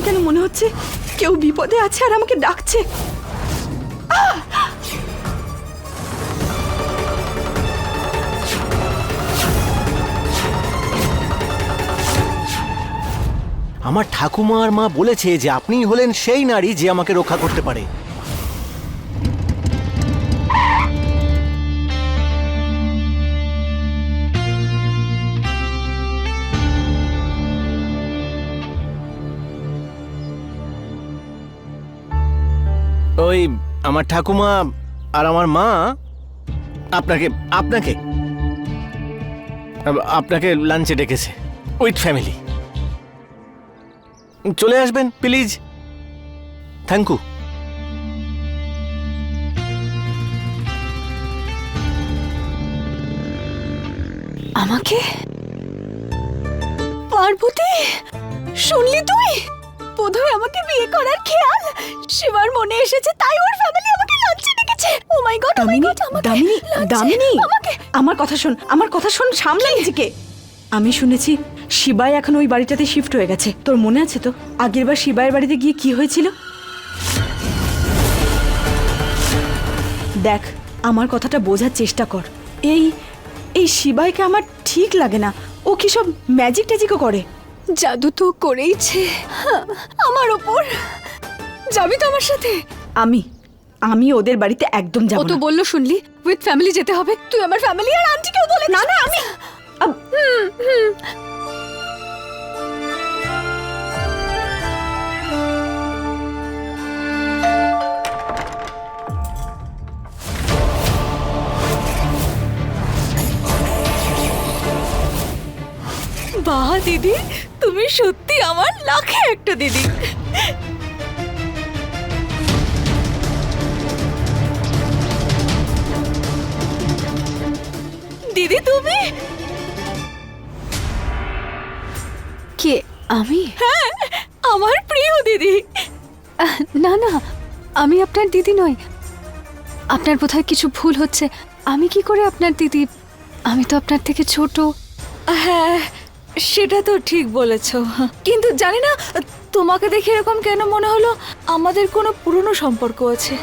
কেন মনে হচ্ছে কেউ বিপদে আছে আর আমাকে ডাকছে। আমার ঠাকুমা আর মা বলেছে যে আপনিই হলেন সেই নারী যে আমাকে রক্ষা করতে পারে। ওই আমার ঠাকুমা আর আমার মা আপনাকে আপনাকে আপনাকে লাঞ্চে ডেকেছে উইথ ফ্যামিলি। চলে আসবেন প্লিজ। Thank you. আমাকে? পার্বতী, শুনলি তুই? বোধহয় আমাকে বিয়ে করার খেয়াল শিবার মনে এসেছে, তাই ওর ফ্যামিলি আমাকে লাঞ্চে ডেকেছে। ও মাই গড, ও মাই গড, দামিনী, দামিনী, আমার কথা শোন, আমার কথা শোন, সামলে নিজেকে। আমি শুনেছি শিবাই এখন ওই বাড়িটাতে শিফট হয়ে গেছে। তোর মনে আছে তো আগেরবার শিবাইয়ের বাড়িতে গিয়ে কি হয়েছিল? দেখ, আমার কথাটা বোঝার চেষ্টা কর। এই এই শিবাইকে আমার ঠিক লাগে না। ও কি সব ম্যাজিক ট্যাজিকও করে? জাদু তো করেইছে আমার ওপর। যাবি তো আমার সাথে? আমি ওদের বাড়িতে একদম যাব না। ও তো বললো, শুনলি, উইথ ফ্যামিলি যেতে হবে। তুই আমার ফ্যামিলি আর আন্টিকেও বলে। না না, আমি বাহ দিদি, তুমি সত্যি আমার লাখে একটা দিদি। দিদি তুমি? কে? আমি? হ্যাঁ, আমার প্রিয় দিদি। না না, আমি আপনার দিদি নই। আপনার বোধহয় কিছু ভুল হচ্ছে। আমি কি করে আপনার দিদি? আমি তো আপনার থেকে ছোট। হ্যাঁ, সেটা তো ঠিক বলেছ, কিন্তু জানি না তোমাকে দেখে এরকম কেন মনে হলো আমাদের কোনো পুরনো সম্পর্ক আছে।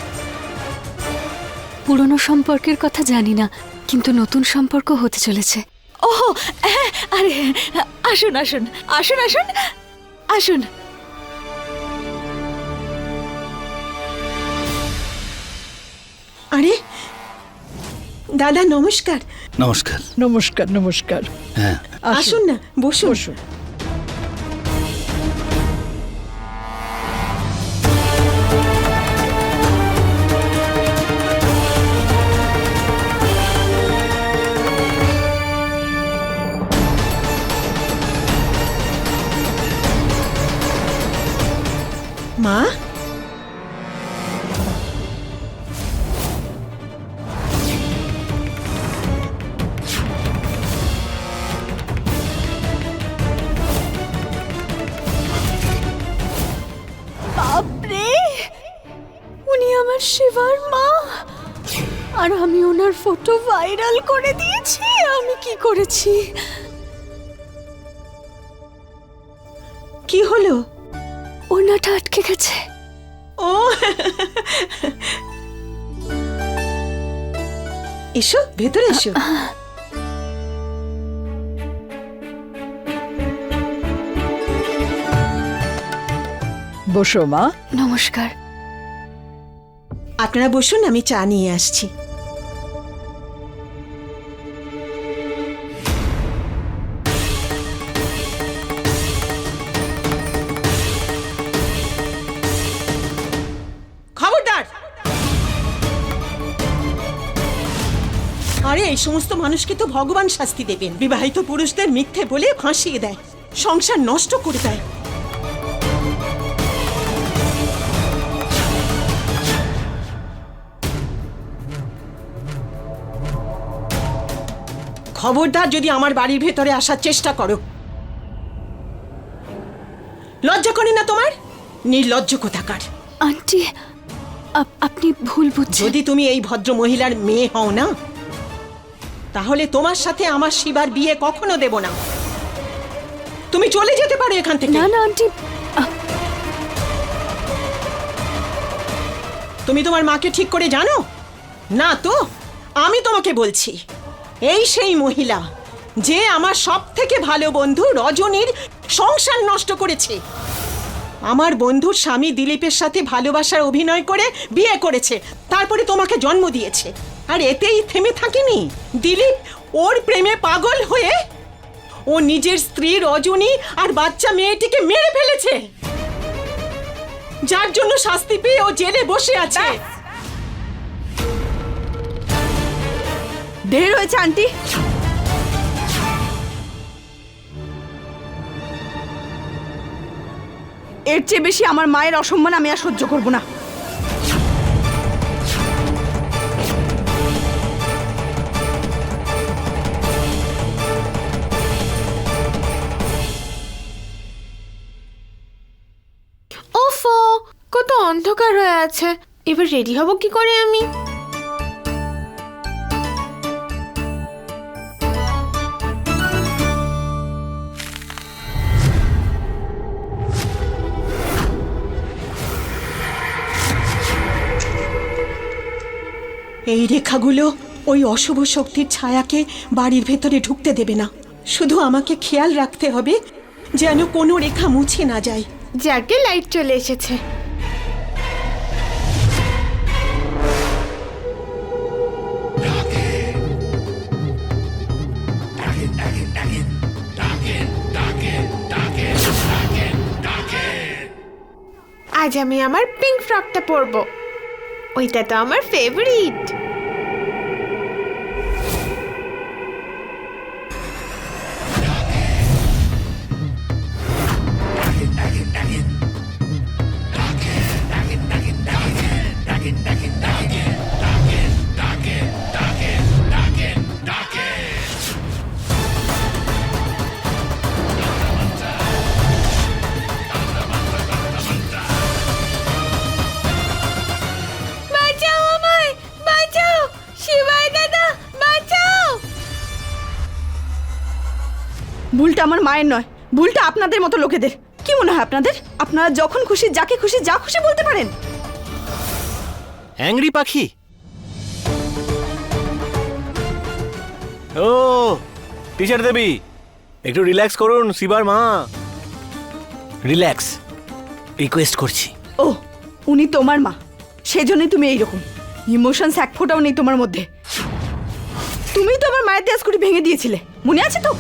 পুরনো সম্পর্কের কথা জানি না, কিন্তু নতুন সম্পর্ক হতে চলেছে। ওহ হ্যাঁ, আরে আসুন আসুন আসুন আসুন আসুন। আরে দাদা, নমস্কার। নমস্কার। নমস্কার নমস্কার। হ্যাঁ, আসুন না, বসুন। বসুন। মা, বাপরে, উনি আমার শিবার মা, আর আমি ওনার ফটো ভাইরাল করে দিয়েছি। আমি কি করেছি? কি হলো? ওনাটা আটকে গেছে। ও এসো, ভেতরে এসো। বসো মা। নমস্কার। আপনারা বসুন, আমি চা নিয়ে আসছি। খবরদার! আরে এই সমস্ত মানুষকে তো ভগবান শাস্তি দেবেন। বিবাহিত পুরুষদের মিথ্যে বলে ফাঁসিয়ে দেয়, সংসার নষ্ট করে দেয়। খবরদার যদি আমার বাড়ির ভেতরে আসার চেষ্টা করো। লজ্জা করে না তোমার? নির্লজ্জ কোথাকার। আন্টি, আপনি ভুল বুঝছেন। যদি তুমি এই ভদ্র মহিলার মেয়ে হও না, তাহলে তোমার সাথে আমার শিবার বিয়ে কখনো দেব না। তুমি চলে যেতে পারো এখান থেকে। না না আন্টি, তুমি তোমার মাকে ঠিক করে জানো না? তো আমি তোমাকে বলছি, এই সেই মহিলা যে আমার সব থেকে ভালো বন্ধু রজনীর সংসার নষ্ট করেছে। আমার বন্ধুর স্বামী দিলীপের সাথে ভালোবাসার অভিনয় করে বিয়ে করেছে, তারপরে তোমাকে জন্ম দিয়েছে। আর এতেই থেমে থাকেনি, দিলীপ ওর প্রেমে পাগল হয়ে ও নিজের স্ত্রী রজনী আর বাচ্চা মেয়েটিকে মেরে ফেলেছে, যার জন্য শাস্তি পেয়ে ও জেলে বসে আছে। ঢের হয়েছে আন্টি। এর চেয়ে বেশি আমার মায়ের অসম্মান আমি আর সহ্য করব না। ওফো, কত অন্ধকার হয়ে আছে। এবার রেডি হব কি করে আমি? এই রেখাগুলো ওই অশুভ শক্তির ছায়াকে বাড়ির ভেতরে ঢুকতে দেবে না। শুধু আমাকে খেয়াল রাখতে হবে যেন কোনো রেখা মুছে না যায়। যাকে লাইট চলে এসেছে। আজ আমি আমার পিঙ্ক ফ্রকটা পরবো, ওইটা তো আমার ফেভারিট। বাঁচাও আমায়, বাঁচাও শিবাই দাদা, বাঁচাও। ভুলটা আমার মায়ের নয়, ভুলটা আপনাদের মতো লোকেদের। কি মনে হয় আপনাদের? আপনারা যখন খুশি যাকে খুশি যা খুশি বলতে পারেন। অ্যাংরি পাখি? ও টিচার দেবী, একটু রিল্যাক্স করুন। শিবার মা, রিল্যাক্স, রিকোয়েস্ট করছি। ও, উনি তোমার মা, সেজন্যই তুমি এইরকম। ইমোশনস এক ফোঁটাও নেই তোমার মধ্যে। তুমি তো আমার মায়ের দেয়া স্কুটি ভেঙে দিয়েছিলে, মনে আছে তো?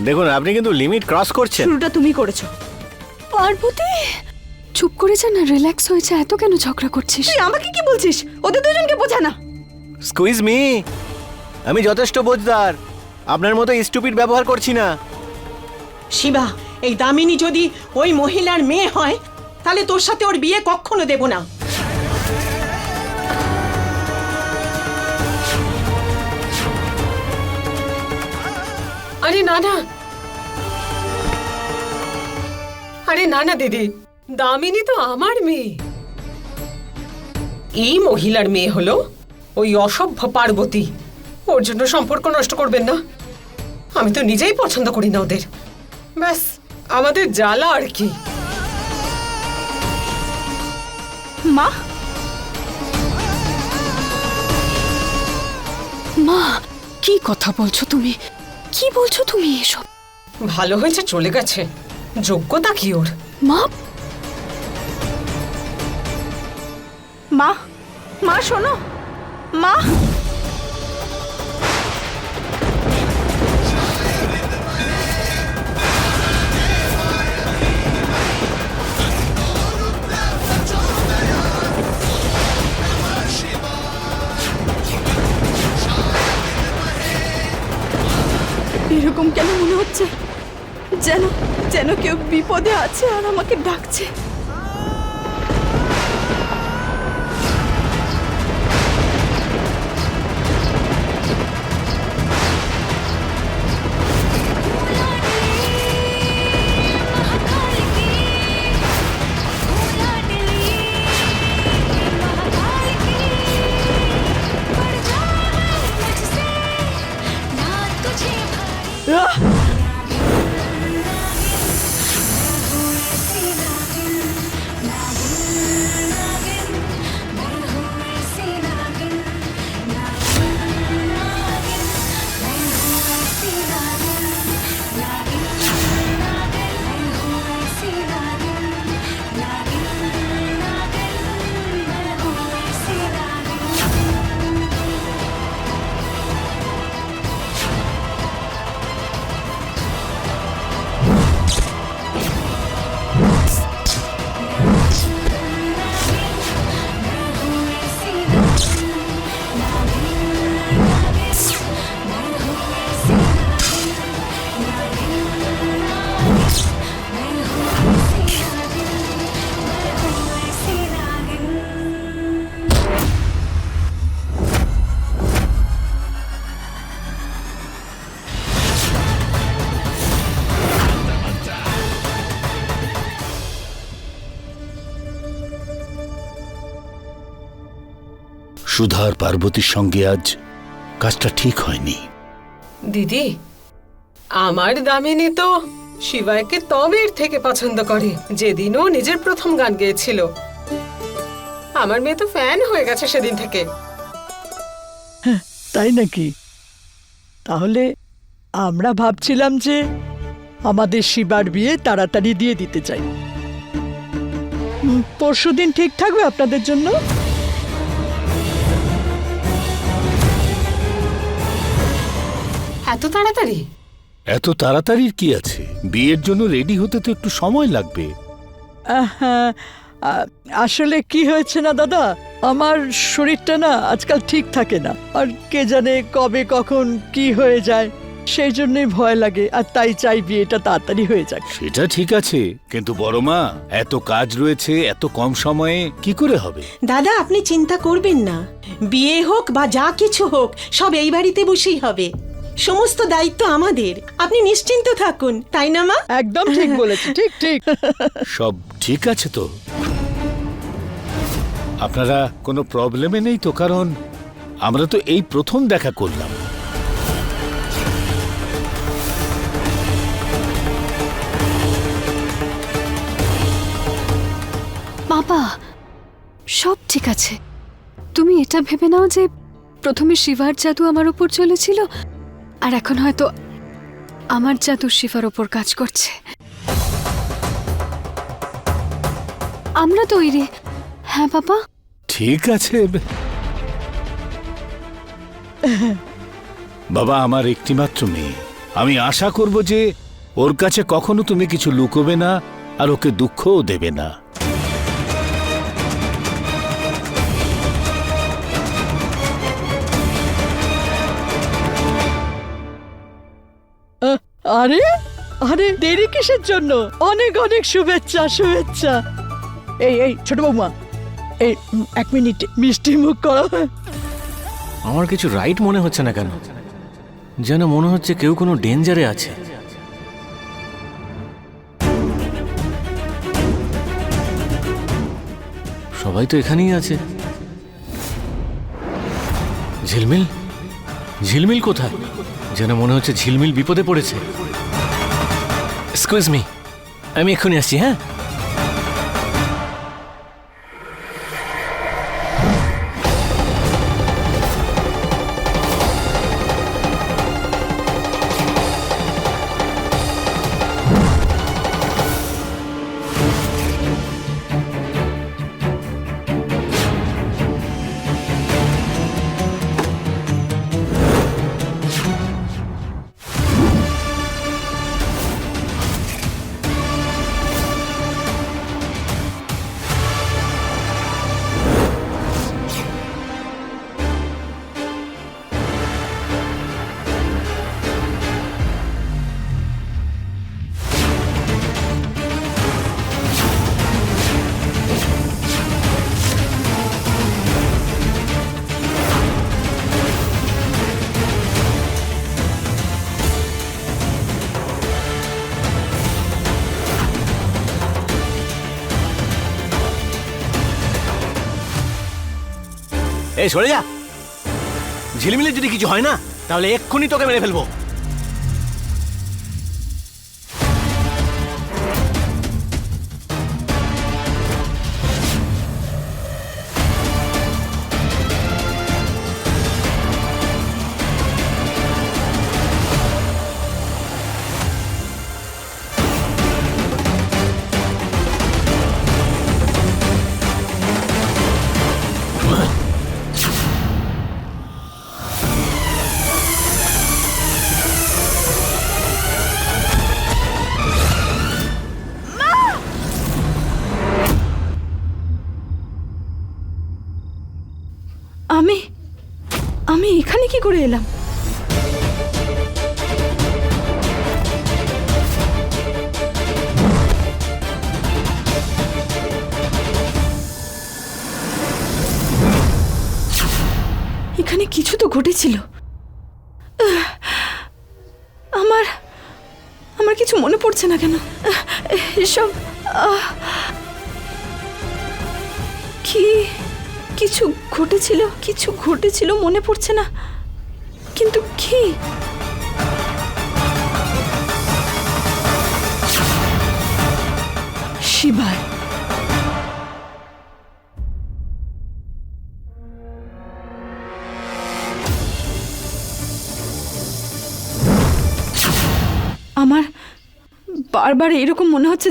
দেখুন, আপনি কিন্তু লিমিট ক্রস করছেন। শুরুটা তুমি করেছো। পার্বতী, চুপ করে যা না, রিল্যাক্স হয়েছে, এত কেন ঝগড়া করছিস? তুই আমাকে কি বলছিস? ওদের দুজনকে বোঝা না। স্কুইজ মি, আমি যথেষ্ট বোঝদার, আপনার মতো স্টুপিড ব্যবহার করছি না। শিবা, এই দামিনী যদি ওই মহিলার মেয়ে হয় তাহলে তোর সাথে ওর বিয়ে কখনো দেব না। আরে না না, আরে না না দিদি, দামিনী তো আমার মেয়ে। এই মহিলার মেয়ে হলো ওই অসভ্য পার্বতী। ওর জন্য সম্পর্ক নষ্ট করবেন না। আমি তো নিজেই পছন্দ করি না ওদের। ব্যাস আমাদের জ্বালা আর কি। মা, মা, কি কথা বলছো তুমি? কি বলছো তুমি এসব? ভালো হয়েছে চলে গেছে, যোগ্যতা কি ওর? মা, মা, মা শোনো, মা। এরকম কেন মনে হচ্ছে? যেন যেন কেউ বিপদে আছে আর আমাকে ডাকছে। আহ! সুধা আর পার্বতীর সঙ্গে আজ কাজটা ঠিক হয়নি। দিদি, আমার দামিনী তো শিবায়কে তবের থেকে পছন্দ করে, যেদিনও নিজের প্রথম গান গেয়েছিল। আমার মেয়ে তো ফ্যান হয়ে গেছে সেদিন থেকে। তাই নাকি? তাহলে আমরা ভাবছিলাম যে আমাদের শিবার বিয়ে তাড়াতাড়ি দিয়ে দিতে চাই। পরশুদিন ঠিক থাকবে আপনাদের জন্য? এত তাড়াতাড়ি? এত তাড়াতাড়ির কি আছে? বিয়ের জন্য রেডি হতে তো একটু সময় লাগবে। হ্যাঁ, আসলে কি হয়েছে না দাদা, আমার শরীরটা না আজকাল ঠিক থাকে না, আর কে জানে কবে কখন কি হয়ে যায়, সেই জন্যই ভয় লাগে, আর তাই চাই বিয়েটা তাড়াতাড়ি হয়ে যাক। সেটা ঠিক আছে, কিন্তু বড় মা, এত কাজ রয়েছে, এত কম সময়ে কি করে হবে? দাদা, আপনি চিন্তা করবেন না। বিয়ে হোক বা যা কিছু হোক, সব এই বাড়িতে বসেই হবে। সমস্ত দায়িত্ব আমাদের। আপনি নিশ্চিন্ত থাকুন, তাই না মা? একদম ঠিক বলেছি, ঠিক ঠিক। সব ঠিক আছে তো? আপনারা কোনো প্রবলেমে নেই তো? কারণ আমরা তো এই প্রথম দেখা করলাম। বাবা, সব ঠিক আছে। তুমি এটা ভেবে নাও যে প্রথমে শিবার জাদু আমার উপর চলেছিল, আর এখন হয়তো আমার জাদু শিবার উপর কাজ করছে। আমরা তৈরি। হ্যাঁ বাবা। ঠিক আছে বাবা, আমার একটিমাত্র মেয়ে। আমি আশা করব যে ওর কাছে কখনো তুমি কিছু লুকোবে না, আর ওকে দুঃখও দেবে না। আরে আরে, দেরি কিসের জন্য? অনেক অনেক শুভেচ্ছা, শুভেচ্ছা। এই ছোট বৌমা, এই 1 মিনিট মিষ্টি মুখ করো। আমার কিছু রাইট মনে হচ্ছে না কেন, যেন মনে হচ্ছে কেউ কোনো ডেঞ্জারে আছে। সবাই তো এখানেই আছে। ঝিলমিল, ঝিলমিল কোথায়? যেন মনে হচ্ছে ঝিলমিল বিপদে পড়েছে। এক্সকিউজ মি, আমি এক্ষুনি আসছি। হ্যাঁ, এই সরে যা। ঝিলমিলের যদি কিছু হয় না, তাহলে এক্ষুনি তোকে মেরে ফেলবো। আমি এখানে কি করে এলাম? এখানে কিছু তো ঘটেছিল। আমার কিছু মনে পড়ছে না কেন? এসব কি কিছু ঘটেছিল মনে পড়ছে না, কিন্তু কি? শিবার আমার বারবার এরকম মনে হচ্ছে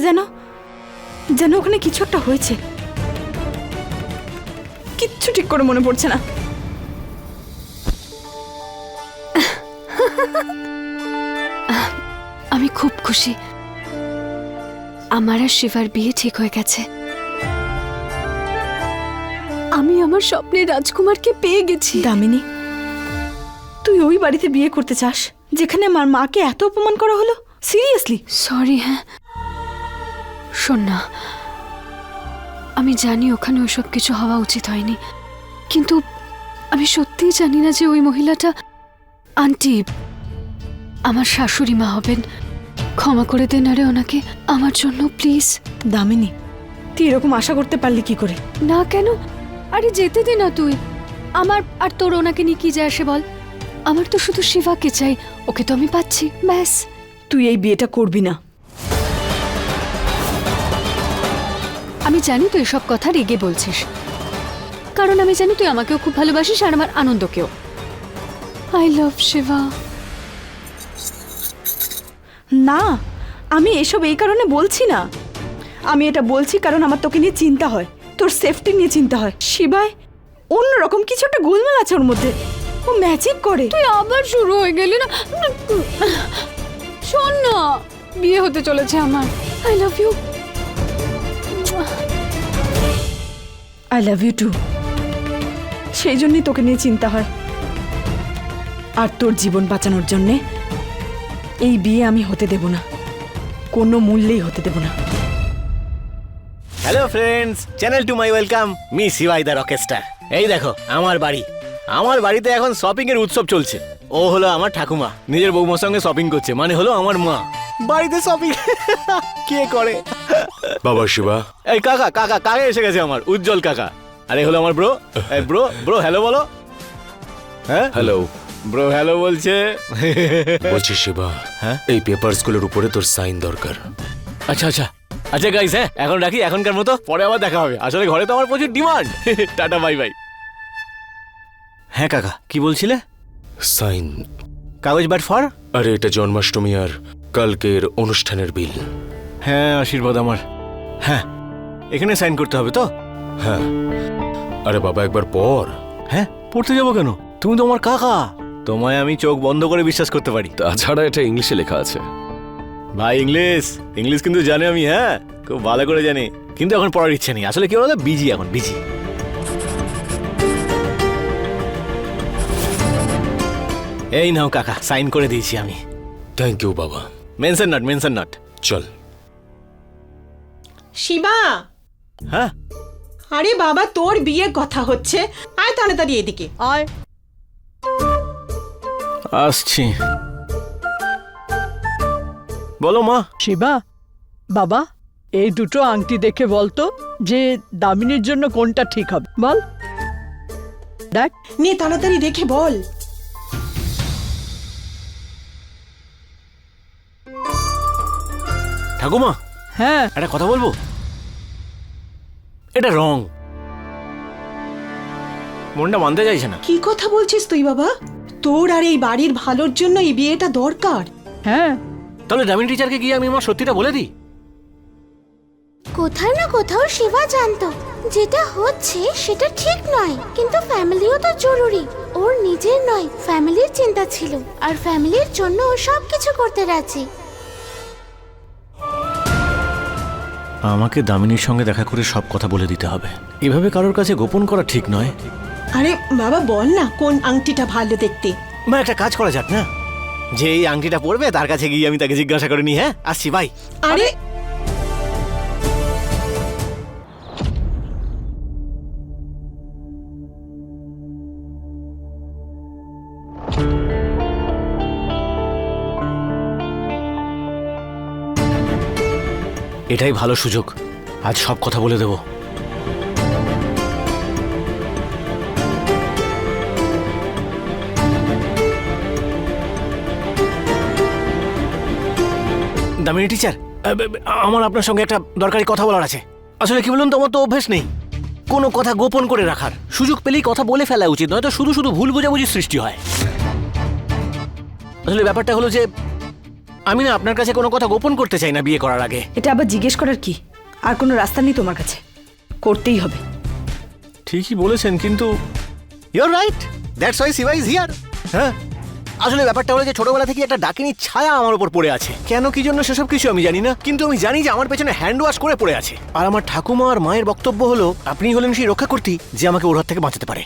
যেন ওখানে কিছু একটা হয়েছে। কিচ্ছু ঠিক করে মনে পড়ছে না। আমি খুব খুশি, আমার আর শিবার বিয়ে ঠিক হয়ে গেছে। আমি আমার স্বপ্নের রাজকুমারকে পেয়ে গেছি। দামিনী, তুই ওই বাড়িতে বিয়ে করতে চাস যেখানে আমার মাকে এত অপমান করা হলো? সিরিয়াসলি? সরি। হ্যাঁ, শোন না, আমি জানি ওখানে ওসব কিছু হওয়া উচিত হয়নি, কিন্তু আমি সত্যিই জানি না যে ওই মহিলাটা আন্টি, আমার শাশুড়ি মা হবেন। ক্ষমা করে দেন আরে ওনাকে আমার জন্য, প্লিজ। দামিনী, তুই এরকম আশা করতে পারলি কি করে? না কেন? আরে যেতে দে না তুই। আমার আর তোর ওনাকে নিয়ে কি যায় আসে বল? আমার তো শুধু শিবাকে চাই, ওকে তো আমি পাচ্ছি, ব্যাস। তুই এই বিয়েটা করবি না। আমি জানি তুই এসব কথা রেগে বলছিস, কারণ আমি জানি তুই আমাকেও খুব ভালোবাসিস আর আমার আনন্দকেও। I love Shiba. না, আমি এসব এই কারণে বলছি না। আমি এটা বলছি কারণ আমার তোকে নিয়ে চিন্তা হয়, তোর সেফটি নিয়ে চিন্তা হয়। শিবায় অন্যরকম কিছু একটা গোলমাল আছে ওর মধ্যে, ও ম্যাজিক করে। তুই আবার শুরু হয়ে গেলি না। শোন না, বিয়ে হতে চলেছে আমার। I love you. I love you too. সেই জন্যই তোকে নিয়ে চিন্তা হয়, আর তোর জীবন বাঁচানোর জন্যে এই বিয়ে আমি হতে দেব না, কোনো মূল্যেই হতে দেব না। Hello friends, channel to my welcome, me Shibai the rockstar. এই দেখো আমার বাড়ি। আমার বাড়িতে এখন শপিং এর উৎসব চলছে। ও হলো আমার ঠাকুমা, নিজের বৌমার সঙ্গে শপিং করছে, মানে হলো আমার মা। বাড়িতে শপিং কে করে? বাবা শিবা। এই কাকা কাকা কাকা এসে গেছে, আমার উজ্জ্বল কাকা। আরে হলো আমার ব্রো। ব্রো ব্রো হ্যালো বলো। হ্যাঁ হ্যালো। ব্রো হ্যালো বলছে। বলছি শিবা, হ্যাঁ? এই পেপারস গুলোর উপরে তোর সাইন দরকার। আচ্ছা আচ্ছা আচ্ছা গাইস, হ্যাঁ এখন রাখি এখনকার মতো, পরে আবার দেখা হবে। আসলে ঘরে তো আমার প্রচুর ডিমান্ড। Tata bye bye. হ্যাঁ কাকা কি বলছিলে? সাইন। কাগজ বাট ফর? আরে এটা জন্মাষ্টমী আর কালকের অনুষ্ঠানের বিল। হ্যাঁ আশীর্বাদ আমার। হ্যাঁ এখানে সাইন করতে হবে তো? হ্যাঁ। আরে বাবা একবার পড়। হ্যাঁ পড়তে যাবো কেন? তুমি তো আমার কাকা, তোমায় আমি চোখ বন্ধ করে বিশ্বাস করতে পারি। তাছাড়া এটা ইংলিশে লেখা আছে। ভাই ইংলিশ কিন্তু জানি আমি, হ্যাঁ খুব ভালো করে জানি, কিন্তু এখন পড়ার ইচ্ছে নেই। আসলে কি বলতো, বিজি এখন বিজি। এই নাও কাকা, সাইন করে দিয়েছি আমি। থ্যাংক ইউ বাবা। Mention not. চল। শিবা, হ্যাঁ আরে বাবা তোর বিয়ে কথা হচ্ছে, আয় তাড়াতাড়ি এদিকে। আয়। আসছি। বলো মা। শিবা, বাবা এই দুটো আংটি দেখে বলতো যে দামিনীর জন্য কোনটা ঠিক হবে, বল। দেখ। নে তাড়াতাড়ি দেখে বল। ঠাকুমা হ্যাঁ। একটা কথা বলবো, এটা রং, মনটা মানতে চাইছে না। কি কথা বলছিস তুই বাবা? তোর আর এই বাড়ির ভালোর জন্য এই বিয়েটা দরকার। হ্যাঁ। তাহলে দামিনী টিচারকে গিয়ে আমি আমার সত্যিটা বলে দিই। কোথাও না কোথাও শিবা জানতো যেটা হচ্ছে সেটা ঠিক নয়, কিন্তু ফ্যামিলিও তো জরুরি। ওর নিজের নয়, ফ্যামিলির চিন্তা ছিল, আর ফ্যামিলির জন্য ও সবকিছু করতে রাজি। আমাকে দামিনীর সঙ্গে দেখা করে সব কথা বলে দিতে হবে, এভাবে কারোর কাছে গোপন করা ঠিক নয়। আরে বাবা বল না কোন আংটিটা ভালো দেখতে। মা একটা কাজ করা যাক না, যে এই আংটিটা পরবে তার কাছে গিয়ে আমি তাকে জিজ্ঞাসা করে নি। হ্যাঁ আসছি, বাই। আরে এটাই ভালো সুযোগ, আজ সব কথা বলে দেব। দামিনী টিচার, আমার আপনার সঙ্গে একটা দরকারি কথা বলার আছে। আসলে কি বলুন তো, আমার তো অভ্যেস নেই কোনো কথা গোপন করে রাখার। সুযোগ পেলেই কথা বলে ফেলা উচিত, নয়তো শুধু শুধু ভুল বোঝাবুঝি সৃষ্টি হয়। আসলে ব্যাপারটা হলো যে আমি না আপনার কাছে কোনো কথা গোপন করতে চাই না বিয়ে করার আগে। এটা আবার জিজ্ঞেস করার কি? আর কোনো রাস্তা নেই তোমার কাছে, করতেই হবে। ঠিকই বলেছেন, কিন্তু you're right, that's why Shiva is here. হ্যাঁ, আসলে ব্যাপারটা হলো যে ছোটবেলা থেকে একটা ডাকিনীর ছায়া আমার উপর পড়ে আছে। কেন কি জন্য সেসব কিছু আমি জানি না, কিন্তু আমি জানি যে আমার পেছনে হ্যান্ড ওয়াশ করে পড়ে আছে। আর আমার ঠাকুমা আর মায়ের বক্তব্য হলো আপনি হলেন সেই রক্ষা করতে যে আমাকে ওর হাত থেকে বাঁচাতে পারে।